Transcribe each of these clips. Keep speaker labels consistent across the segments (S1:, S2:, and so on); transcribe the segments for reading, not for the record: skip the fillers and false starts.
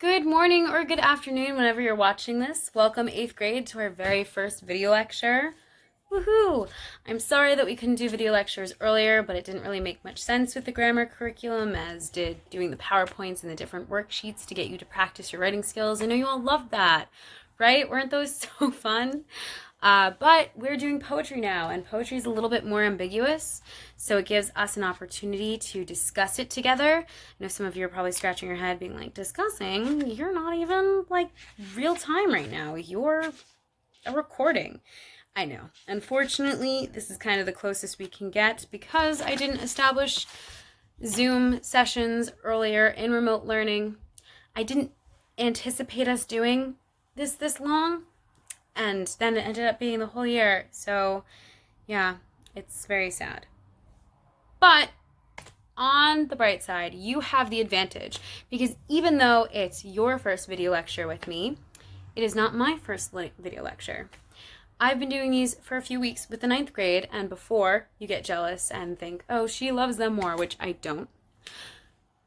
S1: Good morning or good afternoon whenever you're watching this. Welcome 8th grade to our very first video lecture. Woohoo! I'm sorry that we couldn't do video lectures earlier, but it didn't really make much sense with the grammar curriculum, as did doing the PowerPoints and the different worksheets to get you to practice your writing skills. I know you all loved that, right? Weren't those so fun? But we're doing poetry now, and poetry is a little bit more ambiguous, so it gives us an opportunity to discuss it together. I know some of you are probably scratching your head being like, discussing? You're not even like real time right now. You're a recording. I know. Unfortunately, this is kind of the closest we can get because I didn't establish Zoom sessions earlier in remote learning. I didn't anticipate us doing this long. And then it ended up being the whole year. So, yeah, it's very sad. But on the bright side, you have the advantage because even though it's your first video lecture with me, it is not my first video lecture. I've been doing these for a few weeks with the 9th grade, and before you get jealous and think, oh, she loves them more, which I don't,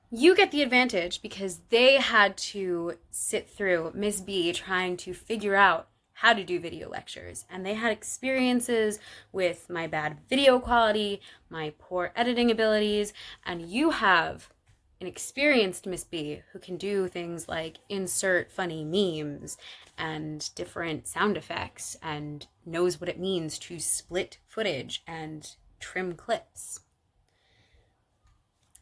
S1: you get the advantage because they had to sit through Miss B trying to figure out how to do video lectures, and they had experiences with my bad video quality, my poor editing abilities, and you have an experienced Miss B who can do things like insert funny memes and different sound effects and knows what it means to split footage and trim clips.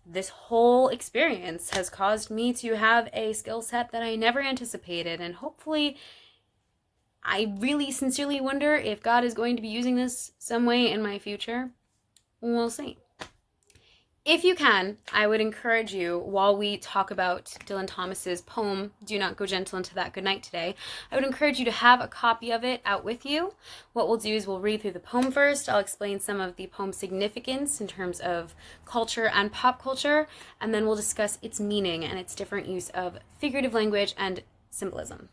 S1: This whole experience has caused me to have a skill set that I never anticipated, and hopefully I really sincerely wonder if God is going to be using this some way in my future. We'll see. If you can, I would encourage you, while we talk about Dylan Thomas's poem, Do Not Go Gentle Into That Good Night today, I would encourage you to have a copy of it out with you. What we'll do is we'll read through the poem first. I'll explain some of the poem's significance in terms of culture and pop culture, and then we'll discuss its meaning and its different use of figurative language and symbolism.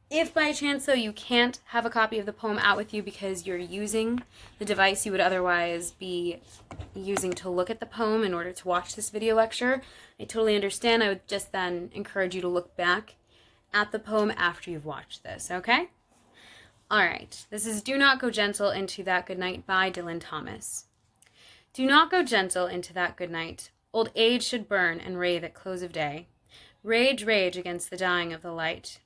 S1: If by chance, though, you can't have a copy of the poem out with you because you're using the device you would otherwise be using to look at the poem in order to watch this video lecture, I totally understand. I would just then encourage you to look back at the poem after you've watched this, okay? All right, this is Do Not Go Gentle Into That Good Night by Dylan Thomas. Do not go gentle into that good night. Old age should burn and rave at close of day. Rage, rage against the dying of the light.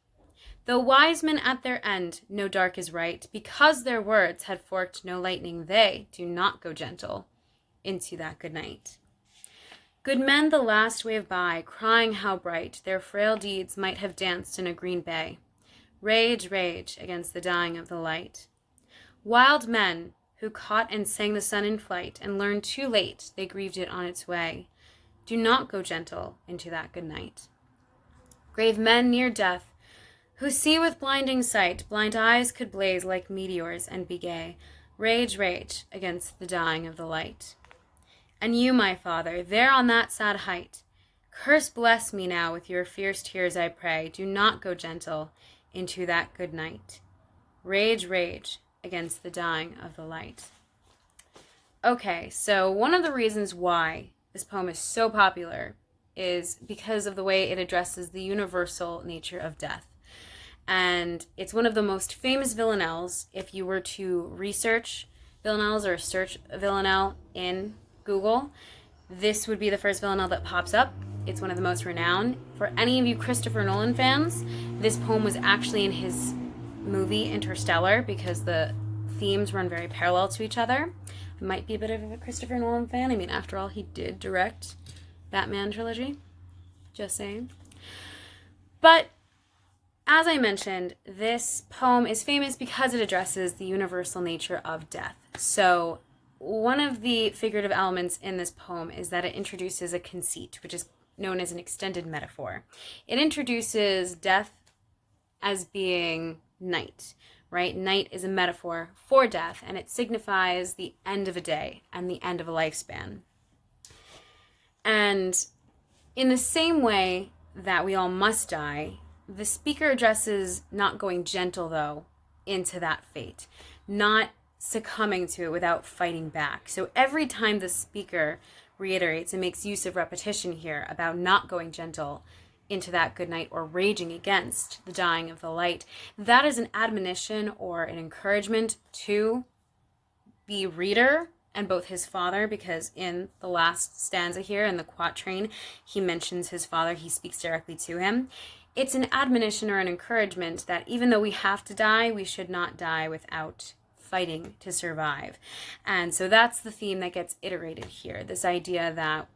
S1: Though wise men at their end know dark is right, because their words had forked no lightning, they do not go gentle into that good night. Good men the last wave by, crying how bright their frail deeds might have danced in a green bay. Rage, rage against the dying of the light. Wild men who caught and sang the sun in flight and learned too late they grieved it on its way. Do not go gentle into that good night. Grave men near death, who see with blinding sight, blind eyes could blaze like meteors and be gay. Rage, rage against the dying of the light. And you, my father, there on that sad height, curse bless me now with your fierce tears, I pray. Do not go gentle into that good night. Rage, rage against the dying of the light. Okay, so one of the reasons why this poem is so popular is because of the way it addresses the universal nature of death. And it's one of the most famous villanelles. If you were to research villanelles or search villanelle in Google, this would be the first villanelle that pops up. It's one of the most renowned. For any of you Christopher Nolan fans, this poem was actually in his movie Interstellar because the themes run very parallel to each other. I might be a bit of a Christopher Nolan fan. I mean, after all, he did direct Batman trilogy. Just saying. But as I mentioned, this poem is famous because it addresses the universal nature of death. So one of the figurative elements in this poem is that it introduces a conceit, which is known as an extended metaphor. It introduces death as being night, right? Night is a metaphor for death, and it signifies the end of a day and the end of a lifespan. And in the same way that we all must die, the speaker addresses not going gentle, though, into that fate, not succumbing to it without fighting back. So every time the speaker reiterates and makes use of repetition here about not going gentle into that good night or raging against the dying of the light. That is an admonition or an encouragement to the reader and both his father, because in the last stanza here in the quatrain, he mentions his father, he speaks directly to him. It's an admonition or an encouragement that even though we have to die, we should not die without fighting to survive. And so that's the theme that gets iterated here, this idea that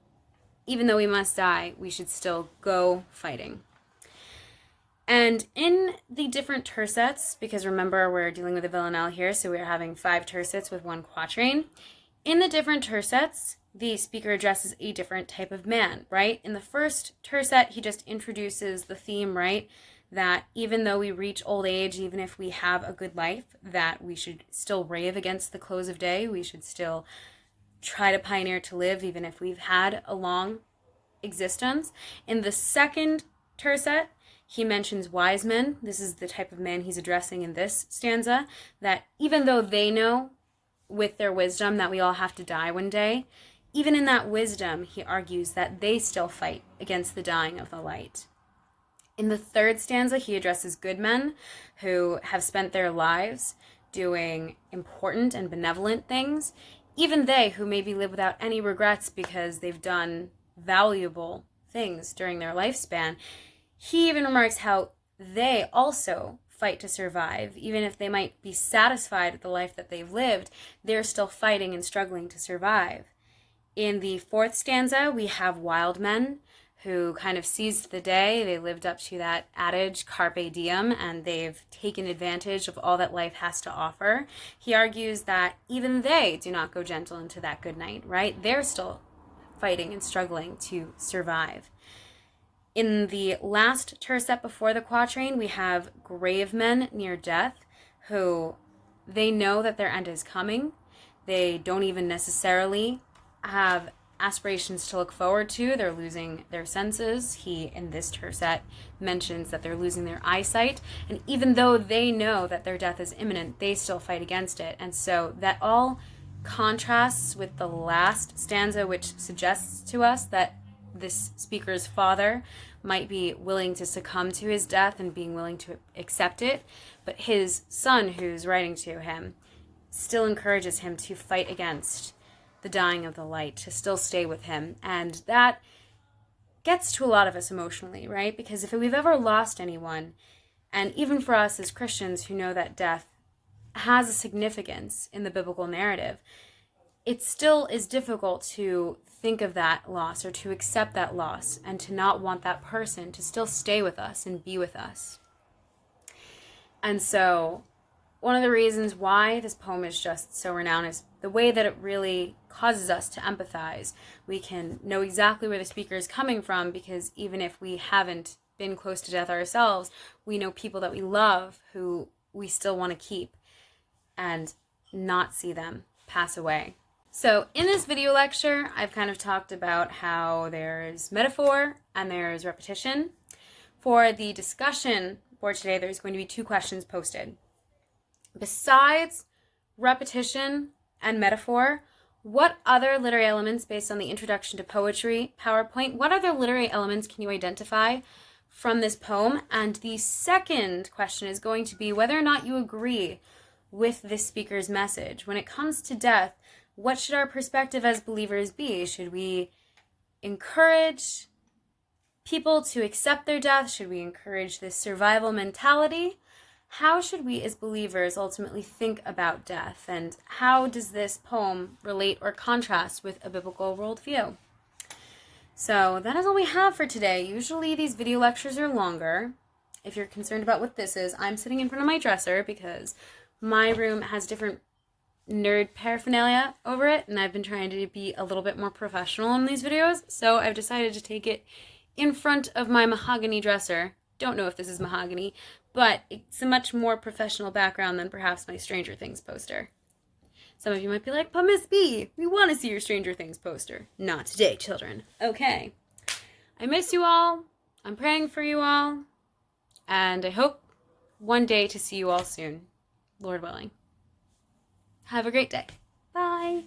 S1: even though we must die, we should still go fighting. And in the different tercets, because remember we're dealing with a villanelle here, so we're having 5 tercets with 1 quatrain. In the different tercets, the speaker addresses a different type of man, right? In the first tercet, he just introduces the theme, right? That even though we reach old age, even if we have a good life, that we should still rave against the close of day. We should still try to pioneer to live, even if we've had a long existence. In the second tercet, he mentions wise men. This is the type of man he's addressing in this stanza, that even though they know with their wisdom that we all have to die one day, even in that wisdom, he argues that they still fight against the dying of the light. In the third stanza, he addresses good men who have spent their lives doing important and benevolent things, even they who maybe live without any regrets because they've done valuable things during their lifespan. He even remarks how they also fight to survive. Even if they might be satisfied with the life that they've lived, they're still fighting and struggling to survive. In the fourth stanza, we have wild men who kind of seized the day. They lived up to that adage, carpe diem, and they've taken advantage of all that life has to offer. He argues that even they do not go gentle into that good night, right? They're still fighting and struggling to survive. In the last tercet before the quatrain, we have grave men near death who they know that their end is coming. They don't even necessarily have aspirations to look forward to. They're losing their senses. He, in this tercet, mentions that they're losing their eyesight. And even though they know that their death is imminent, they still fight against it. And so that all contrasts with the last stanza, which suggests to us that this speaker's father might be willing to succumb to his death and being willing to accept it. But his son, who's writing to him, still encourages him to fight against the dying of the light, to still stay with him. And that gets to a lot of us emotionally, right? Because if we've ever lost anyone, and even for us as Christians who know that death has a significance in the biblical narrative, it still is difficult to think of that loss or to accept that loss and to not want that person to still stay with us and be with us. And so one of the reasons why this poem is just so renowned is the way that it really causes us to empathize. We can know exactly where the speaker is coming from, because even if we haven't been close to death ourselves, we know people that we love who we still want to keep and not see them pass away. So in this video lecture, I've kind of talked about how there's metaphor and there's repetition. For the discussion for today, there's going to be 2 questions posted. Besides repetition and metaphor, what other literary elements, based on the Introduction to Poetry PowerPoint, what other literary elements can you identify from this poem? And the second question is going to be whether or not you agree with this speaker's message. When it comes to death, what should our perspective as believers be? Should we encourage people to accept their death? Should we encourage this survival mentality? How should we as believers ultimately think about death? And how does this poem relate or contrast with a biblical worldview? So that is all we have for today. Usually these video lectures are longer. If you're concerned about what this is, I'm sitting in front of my dresser because my room has different nerd paraphernalia over it, and I've been trying to be a little bit more professional in these videos, so I've decided to take it in front of my mahogany dresser. Don't know if this is mahogany, but it's a much more professional background than perhaps my Stranger Things poster. Some of you might be like, but Miss B, we want to see your Stranger Things poster. Not today, children. Okay. I miss you all. I'm praying for you all. And I hope one day to see you all soon, Lord willing. Have a great day. Bye.